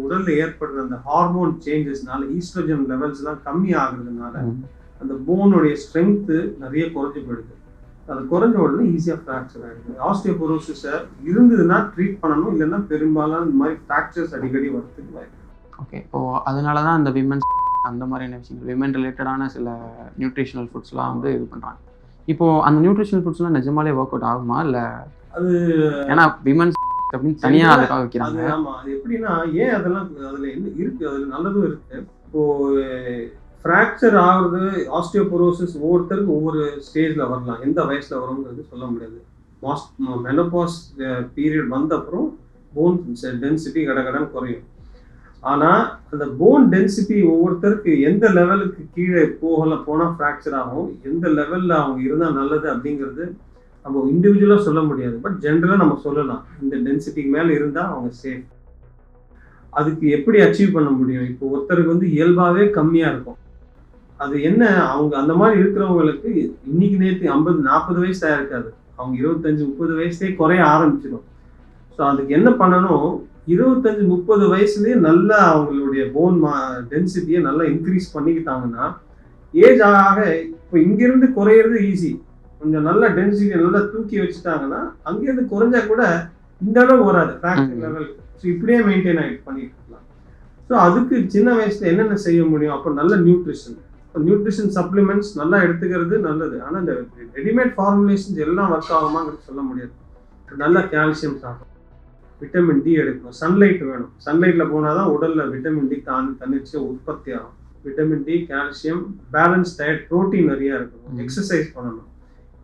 உடல்ல ஏற்படுற அந்த ஹார்மோன் சேஞ்சஸ்னால, ஈஸ்ட்ரோஜன் லெவல்ஸ் எல்லாம் கம்மி ஆகுறதுனால அந்த போனுடைய ஸ்ட்ரென்த் நிறைய குறைஞ்சு போயிடுது. அது குறைஞ்ச உடனே ஈஸியாக ஃப்ராக்சர் ஆகிடுது. ஆஸ்டியோபோரோசிஸை இருந்ததுன்னா ட்ரீட் பண்ணணும், இல்லைன்னா பெரும்பாலும் இந்த மாதிரி ஃப்ராக்சர்ஸ் அடிக்கடி வரதுக்கு வாய்ப்பு. ஓகே. இப்போ அதனால தான் அந்த விமென்ஸ் அந்த மாதிரியான விஷயங்கள், விமென் ரிலேட்டடான சில நியூட்ரிஷனல் ஃபுட்ஸ்லாம் வந்து இது பண்ணுறாங்க. இப்போ அந்த நியூட்ரிஷனல் ஃபுட்ஸ்லாம் நிஜமாலே ஒர்க் அவுட் ஆகுமா? இல்லை அது ஏன்னா விமென்ஸ் அப்படின்னு தனியாக அதுக்காக வைக்கிறாங்க. ஆமாம், அது எப்படின்னா ஏன் அதெல்லாம் அதில் என்ன இருக்கு, அதில் நல்லதும் இருக்கு. இப்போ ஃப்ராக்சர் ஆகுறது ஆஸ்டியோபோரோசிஸ் ஒவ்வொருத்தருக்கு ஒவ்வொரு ஸ்டேஜில் வரலாம், எந்த வயசில் வருங்கிறது சொல்ல முடியாது. மெனோபாஸ் பீரியட் வந்த அப்புறம் போன் டென்சிட்டி கடகடன் குறையும். ஆனால் அந்த போன் டென்சிட்டி ஒவ்வொருத்தருக்கு எந்த லெவலுக்கு கீழே போனால் ஃப்ராக்சர் ஆகும், எந்த லெவலில் அவங்க இருந்தால் நல்லது அப்படிங்கிறது நம்ம இண்டிவிஜுவலாக சொல்ல முடியாது. பட் ஜென்ரலாக நம்ம சொல்லலாம், இந்த டென்சிட்டிக்கு மேலே இருந்தால் அவங்க சேஃப். அதுக்கு எப்படி அச்சீவ் பண்ண முடியும்? இப்போ ஒருத்தருக்கு வந்து இயல்பாகவே கம்மியாக இருக்கும். அது என்ன, அவங்க அந்த மாதிரி இருக்கிறவங்களுக்கு இன்னைக்கு நேற்று 50-40 வயசு இருக்காது, அவங்க 25-30 வயசுலேயே குறைய ஆரம்பிச்சிடும். ஸோ அதுக்கு என்ன பண்ணணும், 25-30 வயசுலேயே நல்லா அவங்களுடைய போன் டென்சிட்டியை நல்லா இன்க்ரீஸ் பண்ணிக்கிட்டாங்கன்னா ஏஜ் ஆக இப்போ இங்கிருந்து குறையிறது ஈஸி. கொஞ்சம் நல்ல டென்சிட்டியை நல்லா தூக்கி வச்சுட்டாங்கன்னா அங்கேருந்து குறைஞ்சா கூட இந்த அளவு வராது ஃப்ராக்சர் லெவலுக்கு. ஸோ இப்படியே மெயின்டைன் ஆகிட்டு பண்ணிட்டு இருக்கலாம். ஸோ அதுக்கு சின்ன வயசுல என்னென்ன செய்ய முடியும்? அப்போ நல்ல நியூட்ரிஷன் சப்ளிமெண்ட்ஸ் நல்லா எடுத்துக்கிறது நல்லது. ஆனால் இந்த ரெடிமேட் ஃபார்முலேஷன்ஸ் எல்லாம் ஒர்க் ஆகுமாங்கிறது சொல்ல முடியாது. நல்ல கால்சியம் சாப்பிடும், விட்டமின் டி எடுக்கணும், சன்லைட் வேணும். சன்லைட்டில் போனால் தான் உடலில் விட்டமின் டி தன்னிச்சையாக உற்பத்தி ஆகும். Vitamin D, calcium, balance diet, protein நிறையா இருக்கணும், எக்ஸசைஸ் பண்ணணும்.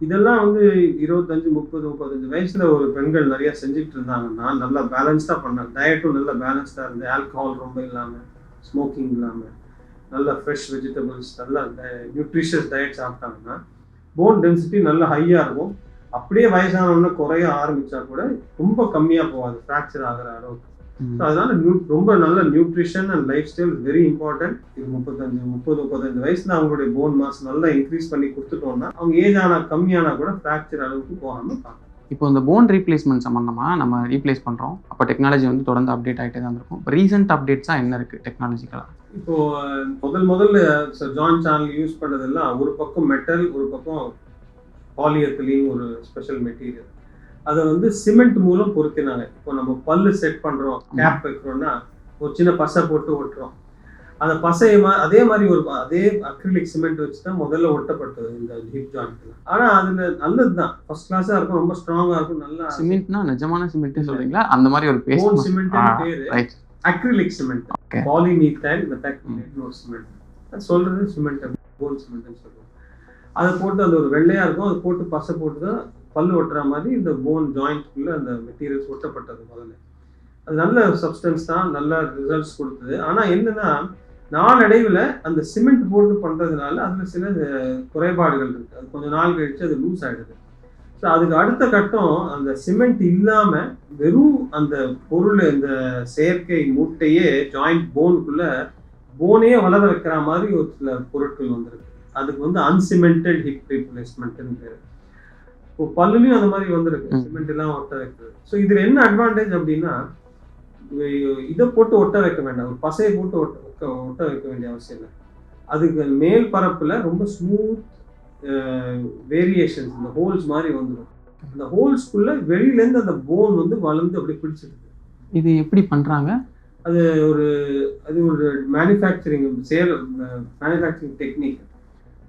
இதெல்லாம் வந்து 25-30-35 வயசுல ஒரு பெண்கள் நிறைய செஞ்சுட்டு இருந்தாங்கன்னா நல்லா பேலன்ஸ்டாக பண்ணாங்க, டயட்டும் நல்லா பேலன்ஸ்டாக இருந்து, ஆல்கஹால் ரொம்ப இல்லாமல், ஸ்மோக்கிங் இல்லாமல், நல்ல ஃப்ரெஷ் வெஜிடபிள்ஸ், நல்லா நியூட்ரிஷியஸ் டயட் சாப்பிட்டாங்கன்னா போன் டென்சிட்டி நல்லா ஹையாக இருக்கும். அப்படியே வயசானவொன்னே குறைய ஆரம்பிச்சா கூட ரொம்ப கம்மியாக போகாது ஃப்ராக்சர் ஆகிற அளவுக்கு. ஸோ அதனால ரொம்ப நல்ல nutrition and life style very important. இது 30-35 வயசுல அவங்களுடைய போன் மாஸ் நல்லா இன்க்ரீஸ் பண்ணி கொடுத்துட்டோம்னா அவங்க ஏஜ் ஆனால் கம்மியானா கூட ஃப்ராக்சர் அளவுக்கு போகாமல் பார்க்கலாம். இப்போ இந்த போன் ரீப்ளேஸ்மெண்ட் சம்மந்தமாக நம்ம ரீப்ளேஸ் பண்ணுறோம், அப்போ டெக்னாலஜி வந்து தொடர்ந்து அப்டேட் ஆகிட்டே தான் இருக்கும். இப்போ ரீசெண்ட் அப்டேட்ஸாக என்ன இருக்குது டெக்னாலஜிக்கலாக? இப்போ முதல்ல ஜான் சார்லி யூஸ் பண்ணதெல்லாம் ஒரு பக்கம் மெட்டல், ஒரு பக்கம் பாலிஎத்திலீன், ஒரு ஸ்பெஷல் மெட்டீரியல். அதை வந்து சிமெண்ட் மூலம் பொருத்தினாங்க. இப்போ நம்ம பல்லு செட் பண்ணுறோம், கேப் வைக்கிறோம்னா ஒரு சின்ன பசை போட்டு ஒட்டுறோம். அந்த பசையை அதே மாதிரி அதே அக்ரிலிக் சிமெண்ட் வச்சு தான் முதல்ல ஒட்டப்பட்டது இந்த ஹிப் ஜாயிண்ட்ல. ஆனால் அதுல நல்லது தான், ஃபர்ஸ்ட் கிளாஸாக இருக்கும், ரொம்ப ஸ்ட்ராங்காக இருக்கும். நல்லா சிமெண்ட்னா நிஜமான சிமெண்ட்டே சொல்றீங்களா? அந்த மாதிரி ஒரு போன் சிமெண்ட் பேரு அக்ரிலிக் சிமெண்ட், பாலிமீத்தைல் மெத்தாக்ரிலேட்னு ஒரு சிமெண்ட் சொல்றது சிமெண்ட், போன் சிமெண்ட்னு சொல்லுவோம். அதை போட்டு அந்த ஒரு வெள்ளையா இருக்கும், அதை போட்டு பசை போட்டு தான் பல்லு ஒட்டுற மாதிரி இந்த போன் ஜாயிண்ட்குள்ள அந்த மெட்டீரியல்ஸ் ஒட்டப்பட்டது முதல்ல. அது நல்ல சப்ஸ்டன்ஸ் தான், நல்ல ரிசல்ட்ஸ் கொடுத்தது. ஆனால் என்னன்னா நாளடைவில் அந்த சிமெண்ட் போட்டு பண்ணுறதுனால அதில் சில குறைபாடுகள் இருக்குது. அது கொஞ்சம் நாள் கழிச்சு அது லூஸ் ஆகிடுது. ஸோ அதுக்கு அடுத்த கட்டம் அந்த சிமெண்ட் இல்லாமல் வெறும் அந்த பொருள், இந்த செயற்கை மூட்டையே ஜாயிண்ட் போனுக்குள்ள போனே வளர வைக்கிற மாதிரி ஒரு சில பொருட்கள் வந்துருக்கு. அதுக்கு வந்து அன்சிமெண்டட் ஹிப் ரீப்ளேஸ்மெண்ட்னு பேர். இப்போ பல்லுலையும் அந்த மாதிரி வந்துருக்கு, சிமெண்ட் எல்லாம் ஒட்ட வைக்கிறது. ஸோ இதுல என்ன அட்வான்டேஜ் அப்படின்னா, இதை போட்டு ஒட்ட வைக்க வேண்டாம், ஒரு பசையை போட்டு ஒட்ட வைக்க வேண்டிய அவசியம் இல்லை. அதுக்கு மேல் பரப்புல ரொம்ப ஸ்மூத் வேரியேஷன்ஸ், இந்த ஹோல்ஸ் மாதிரி வந்துடும். அந்த ஹோல்ஸ்குள்ள வெளியிலேருந்து அந்த போன் வந்து வளர்ந்து அப்படி பிடிச்சிருக்கு. இது எப்படி பண்றாங்க? அது ஒரு மேனுஃபேக்சரிங் டெக்னிக்.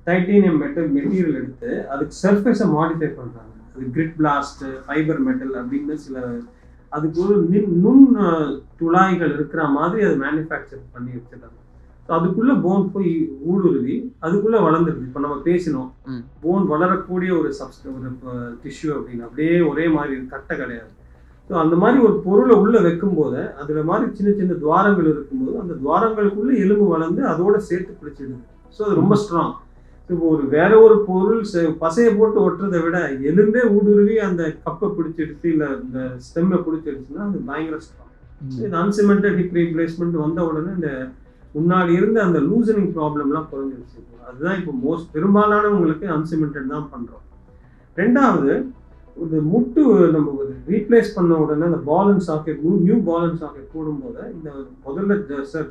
டைட்டேனியம் மெட்டீரியல் எடுத்து அதுக்கு சர்ஃபேஸை மாடிஃபை பண்ணுறாங்க. அது கிரிட் பிளாஸ்ட், ஃபைபர் மெட்டல் அப்படின்னு சில, அதுக்கு ஒரு நுண் துளாய்கள் இருக்கிற மாதிரி அதை மேனுஃபேக்சர் பண்ணி வச்சுருக்காங்க. ஸோ அதுக்குள்ளே போன் போய் ஊடுருவி அதுக்குள்ளே வளர்ந்துருது. இப்போ நம்ம பேசினோம், போன் வளரக்கூடிய ஒரு டிஷ்யூ அப்படின்னு அப்படியே ஒரே மாதிரி கட்டை கிடையாது. ஸோ அந்த மாதிரி ஒரு பொருளை உள்ளே வைக்கும்போது அதில் மாதிரி சின்ன சின்ன துவாரங்கள் இருக்கும்போது அந்த துவாரங்களுக்குள்ளே எலும்பு வளர்ந்து அதோட சேர்த்து பிடிச்சிடுது. ஸோ அது ரொம்ப ஸ்ட்ராங். இப்போ வேற ஒரு பொருள் பசையை போட்டு ஒட்டுறதை விட எலும்பே ஊடுருவி அந்த கப்பை பிடிச்சிடுச்சு, இல்லை இந்த ஸ்டெம்மை பிடிச்சிடுச்சுன்னா அது பயங்கர ஸ்ட்ராங். இது அன்சிமெண்டட் ஹிப் ரீப்ளேஸ்மெண்ட் வந்த உடனே இந்த முன்னாடி இருந்த அந்த லூசனிங் ப்ராப்ளம்லாம் குறைஞ்சிருச்சு. அதுதான் இப்போ பெரும்பாலானவங்களுக்கு அன்சிமெண்டட் தான் பண்ணுறோம். ரெண்டாவது, ஒரு முட்டு நம்ம ரீப்ளேஸ் பண்ண உடனே அந்த ball and socket, new ball and socket போடும்போது இந்த முதல்ல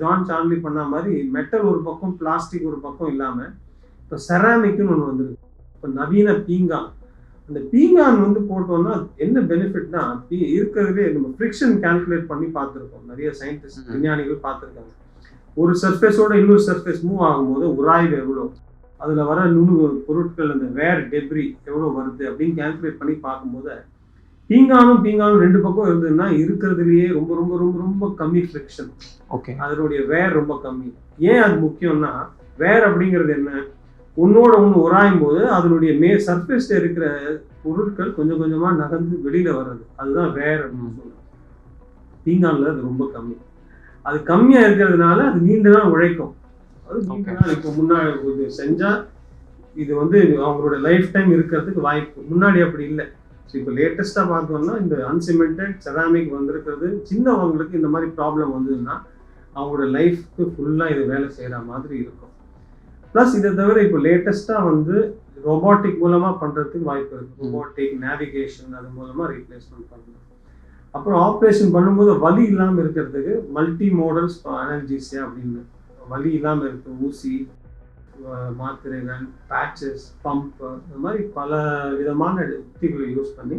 ஜான் சார்லி பண்ண மாதிரி மெட்டல் ஒரு பக்கம், பிளாஸ்டிக் ஒரு பக்கம் இல்லாமல் இப்போ செராமிக்னு ஒன்று வந்துருக்கு. இப்போ நவீன பீங்கான், அந்த பீங்கான் வந்து போட்டோம்னா என்ன பெனிஃபிட்னா, இருக்கிறதுலே நம்ம ஃப்ரிக்ஷன் கால்குலேட் பண்ணி பார்த்துருக்கோம். நிறைய சயின்டிஸ்ட், விஞ்ஞானிகள் பார்த்துருக்காங்க. ஒரு சர்ஃபேஸோட இன்னொரு சர்ஃபேஸ் மூவ் ஆகும்போது உராய்வு எவ்வளோ, அதில் வர நுணு பொருட்கள், அந்த வேர் டெப்ரி எவ்வளோ வருது அப்படின்னு கால்குலேட் பண்ணி பார்க்கும்போது பீங்கானும் ரெண்டு பக்கம் இருந்ததுன்னா இருக்கிறதுலையே ரொம்ப ரொம்ப ரொம்ப ரொம்ப கம்மி ஃப்ரிக்ஷன். ஓகே, அதனுடைய வேர் ரொம்ப கம்மி. ஏன் அது முக்கியம்னா, வேர் அப்படிங்கிறது என்ன, ஒன்னோட ஒன்று உராயும் போது அதனுடைய சர்ஃபேஸ்ல இருக்கிற பொருட்கள் கொஞ்சம் கொஞ்சமா நகர்ந்து வெளியில வர்றது, அதுதான் வேர் அப்படின்னு சொல்றோம். பீங்கான்ல அது ரொம்ப கம்மி. அது கம்மியா இருக்கிறதுனால அது நீண்ட நாள் உழைக்கும். அது நீண்ட நாள் இப்போ முன்னாடி செஞ்சா இது வந்து அவங்களோட லைஃப் டைம் இருக்கிறதுக்கு வாய்ப்பு. முன்னாடி அப்படி இல்லை. ஸோ இப்போ லேட்டஸ்ட்டாக பார்த்தோம்னா இந்த அன்சிமெண்டட் செராமிக் வந்திருக்கிறது சின்னவங்களுக்கு இந்த மாதிரி ப்ராப்ளம் வந்ததுன்னா அவங்களோட லைஃப்க்கு ஃபுல்லாக இது வேலை செய்கிற மாதிரி இருக்கும். ப்ளஸ் இதை தவிர இப்போ லேட்டஸ்ட்டாக வந்து ரொபாட்டிக் மூலமாக பண்ணுறதுக்கு வாய்ப்பு இருக்குது. ரொபாட்டிக் நேவிகேஷன் அது மூலமாக ரீப்ளேஸ்மெண்ட் பண்ணலாம். அப்புறம் ஆப்ரேஷன் பண்ணும்போது வலி இல்லாமல் இருக்கிறதுக்கு மல்டி மோடல்ஸ் அனர்ஜிஸியா அப்படின்னு வலி இல்லாமல் இருக்கு, ஊசி, மாத்திரைகள், பேட்சஸ், பம்ப், இந்த மாதிரி பல விதமான யுக்திகளை யூஸ் பண்ணி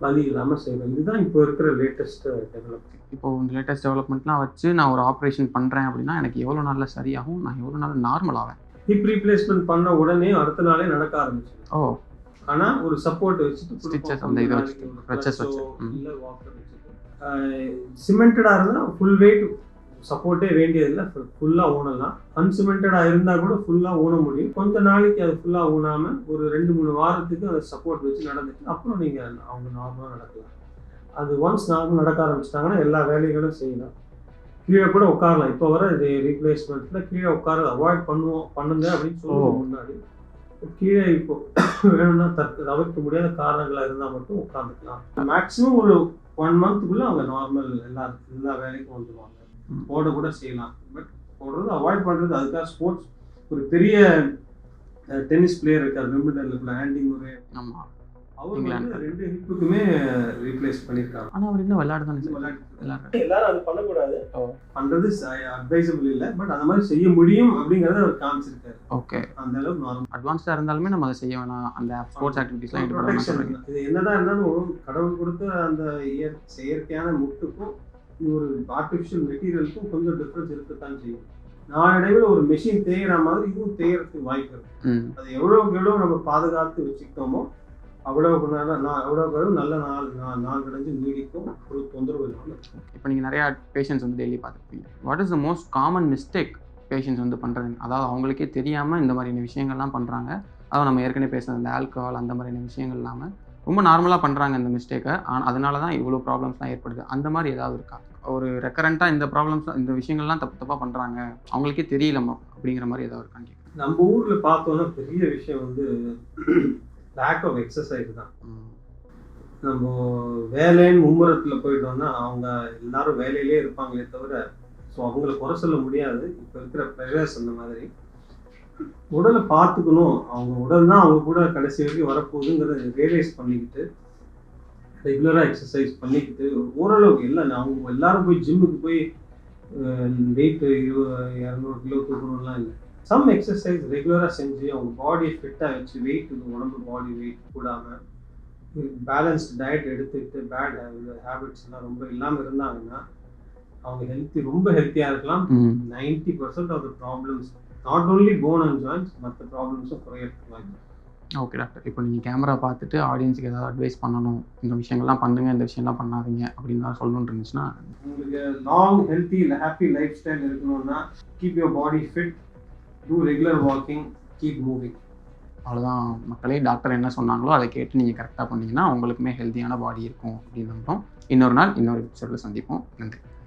வலி இல்லாமல் செய்வோம். இதுதான் இப்போ இருக்கிற லேட்டஸ்ட் டெவலப்மெண்ட். இப்போ இந்த லேட்டஸ்ட் டெவலப்மெண்ட்லாம் வச்சு நான் ஒரு ஆப்ரேஷன் பண்ணுறேன் அப்படின்னா எனக்கு எவ்வளோ நாளில் சரியாகும், நான் எவ்வளோ நாள் நார்மல் ஆவேன்? ஹிப் ரீப்ளேஸ்மெண்ட் பண்ண உடனே அடுத்த நாளே நடக்க ஆரம்பிச்சு. ஓ, ஆனால் ஒரு சப்போர்ட் வச்சுட்டு ஸ்டிச்சஸ் அந்த இதை வச்சு க்ரச்சஸ் வச்சு இல்லை வாக்கர் வச்சுட்டு சிமெண்டடாக இருந்தால் ஃபுல் வெயிட் சப்போர்ட்டே வேண்டியதில்லை, ஃபுல்லாக ஊனலாம். அன்சிமெண்டடாக இருந்தால் கூட ஃபுல்லாக ஊன முடியும். கொஞ்ச நாளைக்கு அது ஃபுல்லாக ஊனாமல் ஒரு 2-3 வாரத்துக்கு அதை சப்போர்ட் வச்சு நடந்துட்டு அப்புறம் நீங்கள் அவங்க நார்மலாக நடக்கலாம். அது ஒன்ஸ் நார்மல் நடக்க ஆரம்பிச்சிட்டாங்கன்னா எல்லா வேலைகளும் செய்யலாம். கீழே கூட உட்காரலாம். இப்போ வர இது ரீப்ளேஸ்மெண்ட்டில் கீழே உட்கார அவாய்ட் பண்ணுங்க அப்படின்னு சொல்லுவோம் முன்னாடி. கீழே இப்போ வேணும்னா தவிர்க்க முடியாத காரணங்களாக இருந்தால் மட்டும் உட்காந்துக்கலாம். மேக்ஸிமம் ஒரு 1 மந்த்துக்குள்ளே அவங்க நார்மல் எல்லா வேலைக்கும் வந்துடுவாங்க. போட கூட செய்யலாம். பட் போடுறது அவாய்ட் பண்ணுறது. அதுக்காக ஸ்போர்ட்ஸ் ஒரு பெரிய டென்னிஸ் பிளேயர் இருக்கார் விம்பிள்டன்ல, ஆண்டி முரே. ஆமாம், அவர் வந்து 2 ஹிப்புக்குமே ரீப்ளேஸ் பண்ணியிருக்காங்க. ஆனால் அவர் இன்னும் விளையாடு தானே எல்லாரும் அது பண்ணக்கூடாது, பண்றது அட்வைசபிள் இல்லை. பட் அந்த மாதிரி செய்ய முடியும் அப்படிங்கறத அவர் காமிச்சிருக்காரு. ஓகே, அந்த அளவுக்கு நார்மல் அட்வான்ஸ்டாக இருந்தாலுமே நம்ம அதை செய்ய வேணாம், அந்த ஸ்போர்ட்ஸ் ஆக்டிவிட்டிஸ்லாம் ஈடுபட. இது என்னதான் இருந்தாலும் கடவுள் கொடுத்த அந்த செயற்கையான முட்டுக்கும் ஒரு ஆர்டிஃபிஷியல் மெட்டீரியலுக்கும் கொஞ்சம் டிஃபரன்ஸ் இருக்கத்தான் செய்யும். நாளடைவில் ஒரு மெஷின் தேய்கிற மாதிரி இதுவும் தேய்கிறதுக்கு வாய்ப்பு இருக்கு. அது எவ்வளவுக்கு எவ்வளவு நம்ம பாதுகாத்து வச்சுக்கிட்டோமோ அவ்வளவுக்கு நல்ல நாள் கடைஞ்சு நீடிக்கும், ஒரு தொந்தரவு இல்லாமல். இப்போ நீங்கள் நிறையா பேஷண்ட்ஸ் வந்து டெய்லி பார்த்துருப்பீங்க. What is the most common mistake patients வந்து பண்ணுறது? அதாவது அவங்களுக்கே தெரியாமல் இந்த மாதிரியான விஷயங்கள்லாம் பண்ணுறாங்க. அதாவது நம்ம ஏற்கனவே பேசுகிற இந்த ஆல்கஹால் அந்த மாதிரியான விஷயங்கள் இல்லாமல் ரொம்ப நார்மலாக பண்ணுறாங்க இந்த மிஸ்டேக்கை. ஆனால் அதனால தான் இவ்வளோ ப்ராப்ளம்ஸ்லாம் ஏற்படுது. அந்த மாதிரி ஏதாவது இருக்கா? ஒரு ரெக்கரண்ட்டாக இந்த ப்ராப்ளம்ஸ் இந்த விஷயங்கள்லாம் தப்பாக பண்ணுறாங்க, அவங்களுக்கே தெரியலமா அப்படிங்கிற மாதிரி ஏதாவது இருக்கான்னு கேட்குறேன். நம்ம ஊரில் பார்த்தோன்னா பெரிய விஷயம் வந்து லேக் ஆஃப் எக்ஸசைஸ் தான். நம்ம வேலைன்னு மும்முரத்தில் போயிட்டோம்னா அவங்க எல்லாரும் வேலையிலே இருப்பாங்களே தவிர ஸோ அவங்கள குறை சொல்ல முடியாது. இப்போ இருக்கிற ப்ரெஷர்ஸ் அந்த மாதிரி உடலை பார்த்துக்கணும். அவங்க உடல் தான் அவங்க கூட கடைசி வரைக்கும் வரப்போகுதுங்கிறத ரியலைஸ் பண்ணிக்கிட்டு ரெகுலராக எக்ஸசைஸ் பண்ணிக்கிட்டு ஓரளவுக்கு இல்லை அவங்க எல்லாரும் போய் ஜிம்முக்கு போய் வெயிட் 200 கிலோ தூக்கணும்லாம் இல்லை. சம் எக்ஸசைஸ் ரெகுலராக செஞ்சு அவங்க பாடியை ஃபிட்டாக வச்சு வெயிட் உடம்பு பாடி வெயிட் கூடாமல் பேலன்ஸ்டு டயட் எடுத்துக்கிட்டு பேட் ஹேபிட்ஸ்லாம் ரொம்ப இல்லாமல் இருந்தாங்கன்னா அவங்க ரொம்ப ஹெல்த்தியாக இருக்கலாம். 90% of the problems not only bone and joints மற்ற ப்ராப்ளம்ஸும் குறையறதுக்கு வாய்ப்பு. ஓகே டாக்டர், இப்போ நீங்கள் கேமரா பார்த்துட்டு ஆடியன்ஸுக்கு ஏதாவது அட்வைஸ் பண்ணணும், இந்த விஷயங்கள்லாம் பண்ணுங்கள், இந்த விஷயம்லாம் பண்ணாதீங்க அப்படின்னு தான் சொல்லணும்னு இருந்துச்சுன்னா, உங்களுக்கு long healthy happy lifestyle இருக்கணும்னா keep your body fit, do regular walking, keep moving. அவ்வளோதான் மக்களே. டாக்டர் என்ன சொன்னாங்களோ அதை கேட்டு நீங்கள் கரெக்டாக பண்ணிங்கன்னா உங்களுக்குமே ஹெல்த்தியான பாடி இருக்கும் அப்படின்னு நம்புகிறோம். இன்னொரு நாள் இன்னொரு எபிசோடில் சந்திப்போம். நன்றி.